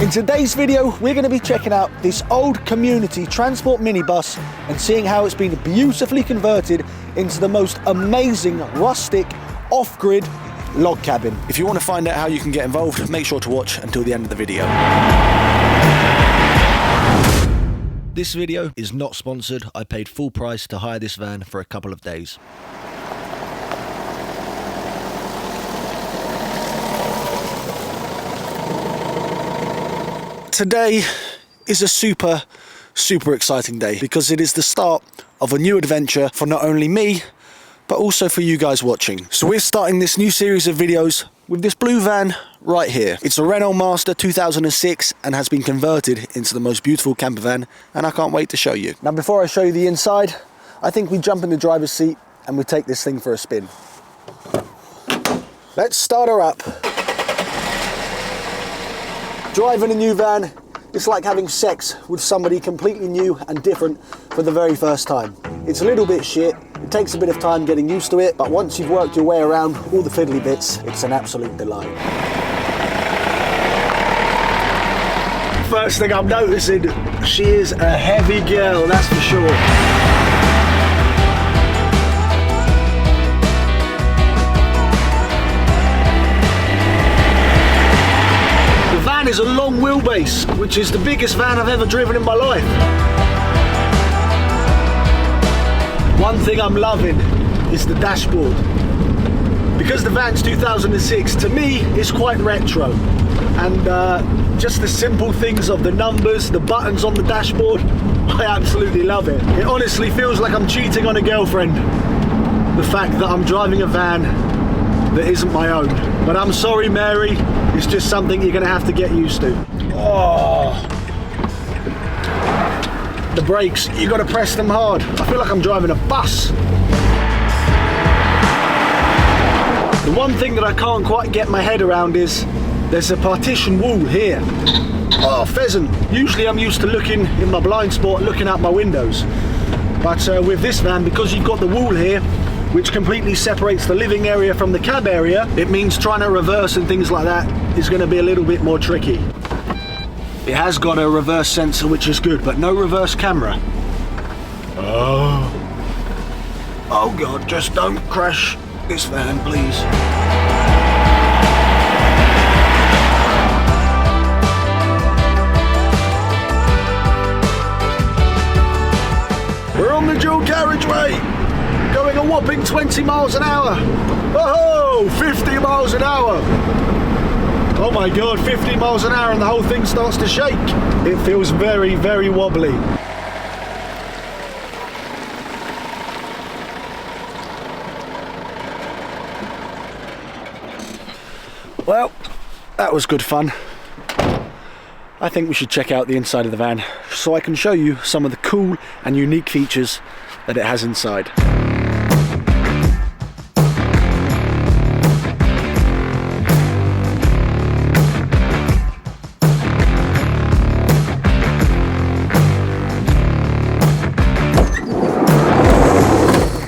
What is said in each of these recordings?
In today's video, we're going to be checking out this old community transport minibus and seeing how it's been beautifully converted into the most amazing rustic off-grid log cabin. If you want to find out how you can get involved, make sure to watch until the end of the video. This video is not sponsored. I paid full price to hire this van for a couple of days. Today is a super exciting day because it is the start of a new adventure for not only me, but also for you guys watching. So we're starting this new series of videos with this blue van right here. It's a Renault Master 2006 and has been converted into the most beautiful camper van, and I can't wait to show you. Now before I show you the inside, I think we jump in the driver's seat and we take this thing for a spin. Let's start her up. Driving a new van, it's like having sex with somebody completely new and different for the very first time. It's a little bit shit, it takes a bit of time getting used to it, but once you've worked your way around all the fiddly bits, it's an absolute delight. First thing I'm noticing, she is a heavy girl, that's for sure. Is a long wheelbase, which is the biggest van I've ever driven in my life. One thing I'm loving is the dashboard. Because the van's 2006, to me it's quite retro, and just the simple things of the numbers, the buttons on the dashboard, I absolutely love it. It honestly feels like I'm cheating on a girlfriend, the fact that I'm driving a van that isn't my own. But I'm sorry, Mary, it's just something you're gonna have to get used to. Oh, the brakes, you gotta press them hard. I feel like I'm driving a bus. The one thing that I can't quite get my head around is there's a partition wall here. Oh, pheasant. Usually I'm used to looking in my blind spot, looking out my windows. But with this van, because you've got the wall here, which completely separates the living area from the cab area, it means trying to reverse and things like that is going to be a little bit more tricky. It has got a reverse sensor, which is good, but no reverse camera. Oh God, just don't crash this van, please. We're on the dual carriageway, going a whopping 20 miles an hour. Oh, 50 miles an hour. Oh my God, 50 miles an hour and the whole thing starts to shake. It feels very wobbly. Well, that was good fun. I think we should check out the inside of the van so I can show you some of the cool and unique features that it has inside.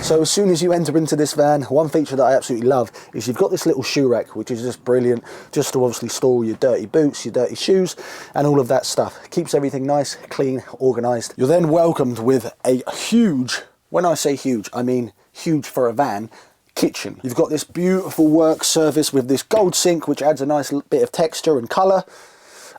So as soon as you enter into this van, one feature that I absolutely love is you've got this little shoe rack, which is just brilliant, just to obviously store all your dirty boots, your dirty shoes, and all of that stuff. Keeps everything nice, clean, organised. You're then welcomed with a huge, when I say huge, I mean huge for a van, kitchen. You've got this beautiful work surface with this gold sink, which adds a nice bit of texture and colour.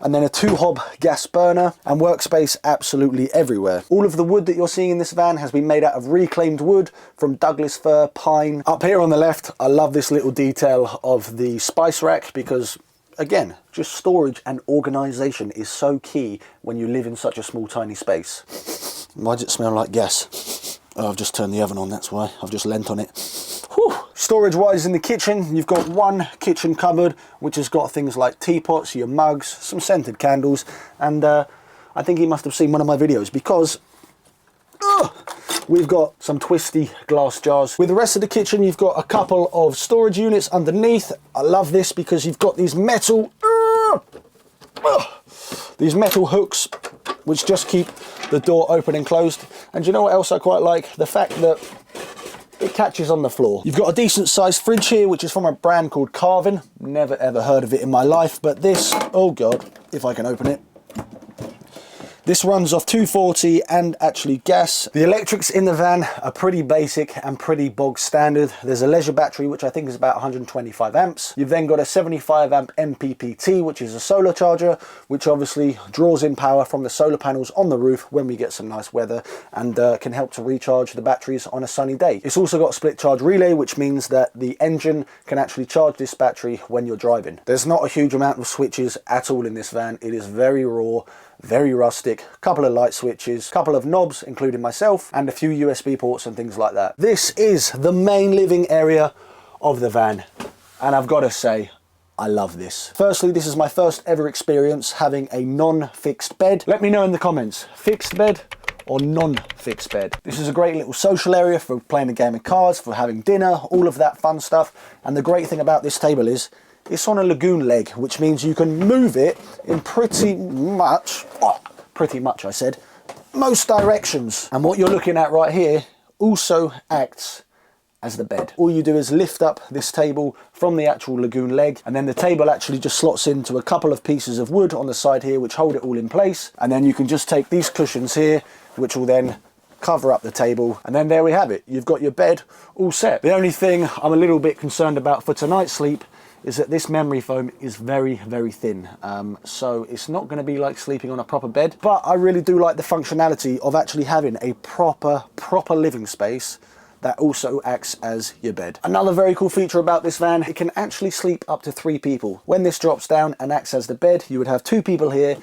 And then a 2-hob gas burner, and workspace absolutely everywhere. All of the wood that you're seeing in this van has been made out of reclaimed wood from Douglas fir, pine. Up here on the left, I love this little detail of the spice rack because, again, just storage and organisation is so key when you live in such a small, tiny space. Why does it smell like gas? Oh, I've just turned the oven on, that's why. I've just leant on it. Whew. Storage-wise in the kitchen, you've got one kitchen cupboard, which has got things like teapots, your mugs, some scented candles, and I think he must have seen one of my videos because we've got some twisty glass jars. With the rest of the kitchen, you've got a couple of storage units underneath. I love this because you've got these metal hooks which just keep the door open and closed. And you know what else I quite like? The fact that it catches on the floor. You've got a decent sized fridge here, which is from a brand called Carvin. Never ever heard of it in my life, but this, oh God, if I can open it. This runs off 240 and actually gas. The electrics in the van are pretty basic and pretty bog standard. There's a leisure battery, which I think is about 125 amps. You've then got a 75 amp MPPT, which is a solar charger, which obviously draws in power from the solar panels on the roof when we get some nice weather, and can help to recharge the batteries on a sunny day. It's also got a split charge relay, which means that the engine can actually charge this battery when you're driving. There's not a huge amount of switches at all in this van. It is very raw, very rustic, couple of light switches, couple of knobs, including myself, and a few USB ports and things like that. This is the main living area of the van, and I've got to say, I love this. Firstly, this is my first ever experience having a non-fixed bed. Let me know in the comments, fixed bed or non-fixed bed. This is a great little social area for playing a game of cards, for having dinner, all of that fun stuff. And the great thing about this table is it's on a lagoon leg, which means you can move it in pretty much I said, most directions. And what you're looking at right here also acts as the bed. All you do is lift up this table from the actual lagoon leg, and then the table actually just slots into a couple of pieces of wood on the side here, which hold it all in place. And then you can just take these cushions here, which will then cover up the table, and then there we have it. You've got your bed all set. The only thing I'm a little bit concerned about for tonight's sleep is that this memory foam is very, very thin. So it's not going to be like sleeping on a proper bed, but I really do like the functionality of actually having a proper living space that also acts as your bed. Another very cool feature about this van, it can actually sleep up to 3 people. When this drops down and acts as the bed, you would have 2 people here,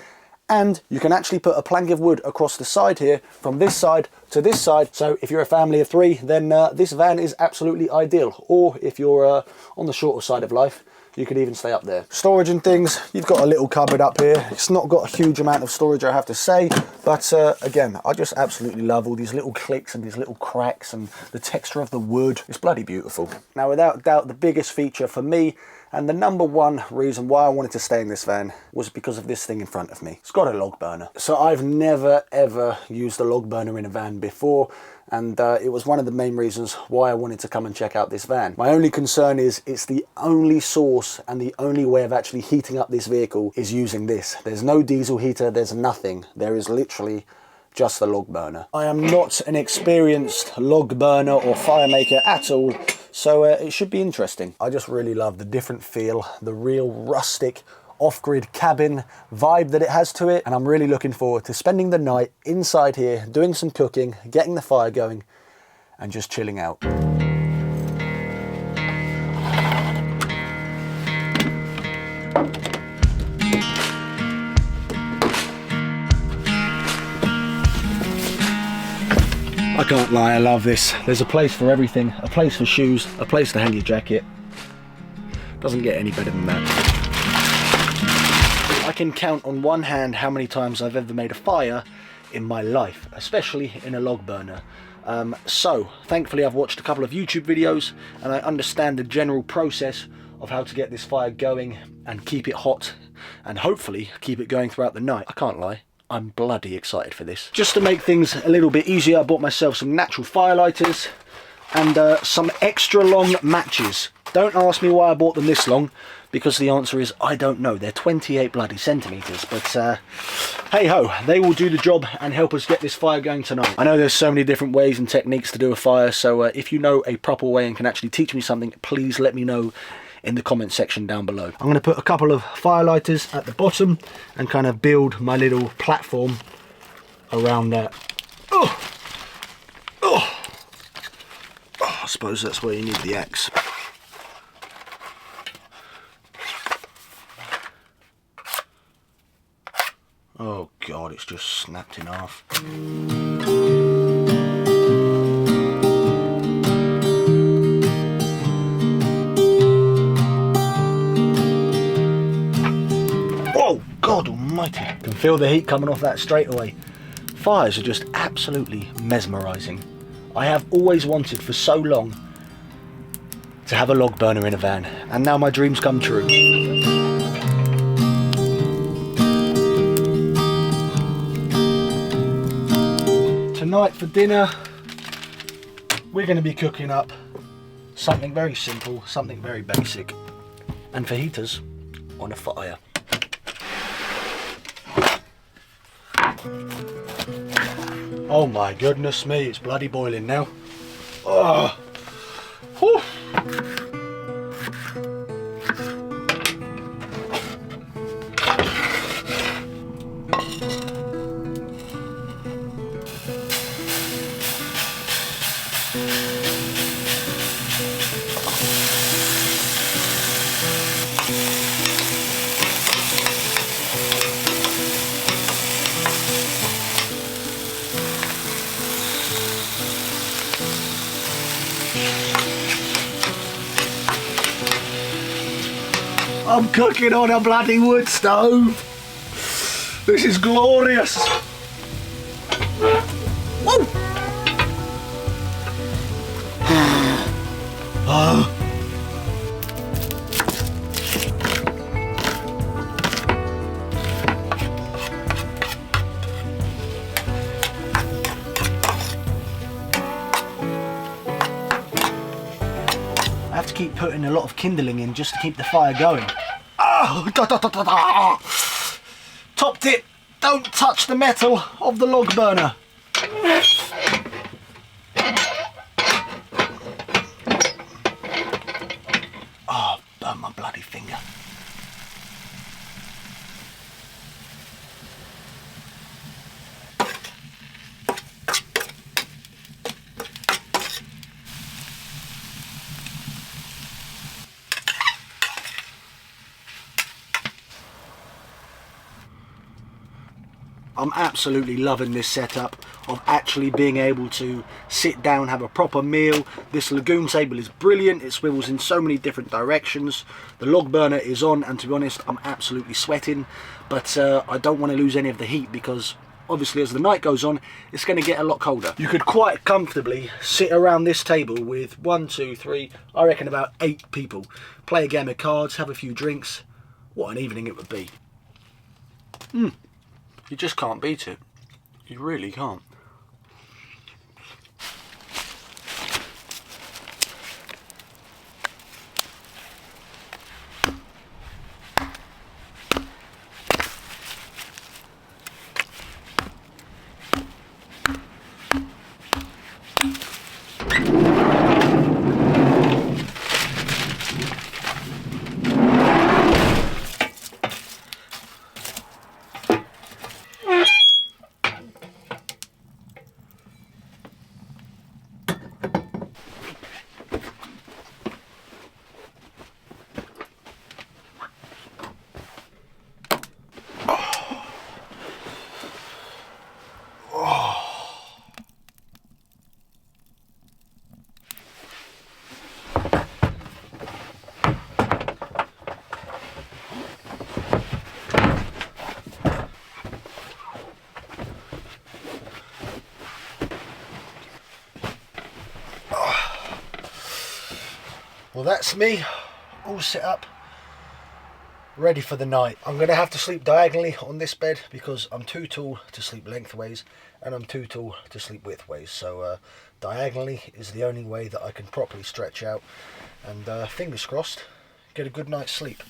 and you can actually put a plank of wood across the side here from this side to this side. So if you're a family of 3, then this van is absolutely ideal. Or if you're on the shorter side of life, you could even stay up there. Storage and things, you've got a little cupboard up here. It's not got a huge amount of storage, I have to say, but again, I just absolutely love all these little clicks and these little cracks and the texture of the wood. It's bloody beautiful. Now, without doubt, the biggest feature for me, and the number one reason why I wanted to stay in this van, was because of this thing in front of me. It's got a log burner. So I've never ever used a log burner in a van before, and it was one of the main reasons why I wanted to come and check out this van. My only concern is it's the only source and the only way of actually heating up this vehicle is using this. There's no diesel heater, there's nothing. There is literally just the log burner. I am not an experienced log burner or fire maker at all, so it should be interesting. I just really love the different feel, the real rustic off-grid cabin vibe that it has to it, and I'm really looking forward to spending the night inside here, doing some cooking, getting the fire going, and just chilling out. I can't lie, I love this. There's a place for everything, a place for shoes, a place to hang your jacket. Doesn't get any better than that. I can count on one hand how many times I've ever made a fire in my life, especially in a log burner. So thankfully I've watched a couple of YouTube videos and I understand the general process of how to get this fire going and keep it hot and hopefully keep it going throughout the night. I can't lie, I'm bloody excited for this. Just to make things a little bit easier, I bought myself some natural fire lighters and some extra long matches. Don't ask me why I bought them this long, because the answer is I don't know. They're 28 bloody centimeters, but hey ho, they will do the job and help us get this fire going tonight. I know there's so many different ways and techniques to do a fire, so if you know a proper way and can actually teach me something, please let me know in the comment section down below. I'm going to put a couple of fire lighters at the bottom and kind of build my little platform around that. I suppose that's where you need the axe. Oh God, it's just snapped in half. Oh God almighty. Can feel the heat coming off that straight away. Fires are just absolutely mesmerising. I have always wanted for so long to have a log burner in a van, and now my dreams come true. Tonight for dinner, we're going to be cooking up something very simple, something very basic, and for heaters, on a fire. Oh my goodness me, it's bloody boiling now. Oh. Whew. I'm cooking on a bloody wood stove. This is glorious. Woo! Oh. I have to keep putting a lot of kindling in just to keep the fire going. Oh, da, da, da, da, da. Top tip, don't touch the metal of the log burner. Oh, burn my bloody finger. I'm absolutely loving this setup of actually being able to sit down, have a proper meal. This lagoon table is brilliant. It swivels in so many different directions. The log burner is on, and to be honest, I'm absolutely sweating, but I don't want to lose any of the heat because obviously as the night goes on, it's going to get a lot colder. You could quite comfortably sit around this table with 1, 2, 3, I reckon about 8 people. Play a game of cards, have a few drinks. What an evening it would be. You just can't beat it. You really can't. Well, that's me, all set up, ready for the night. I'm going to have to sleep diagonally on this bed because I'm too tall to sleep lengthways and I'm too tall to sleep widthways. So diagonally is the only way that I can properly stretch out and fingers crossed, get a good night's sleep.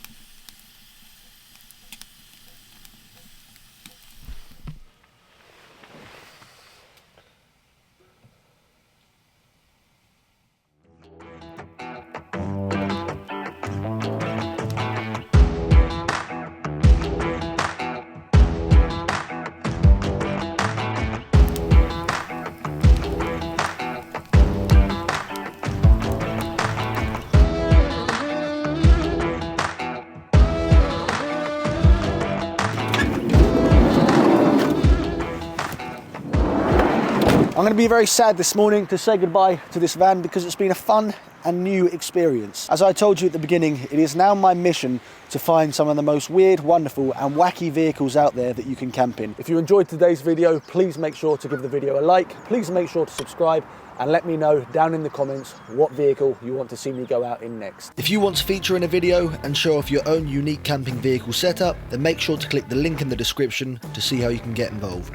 I'm going to be very sad this morning to say goodbye to this van because it's been a fun and new experience. As I told you at the beginning, it is now my mission to find some of the most weird, wonderful and wacky vehicles out there that you can camp in. If you enjoyed today's video, please make sure to give the video a like, please make sure to subscribe and let me know down in the comments what vehicle you want to see me go out in next. If you want to feature in a video and show off your own unique camping vehicle setup, then make sure to click the link in the description to see how you can get involved.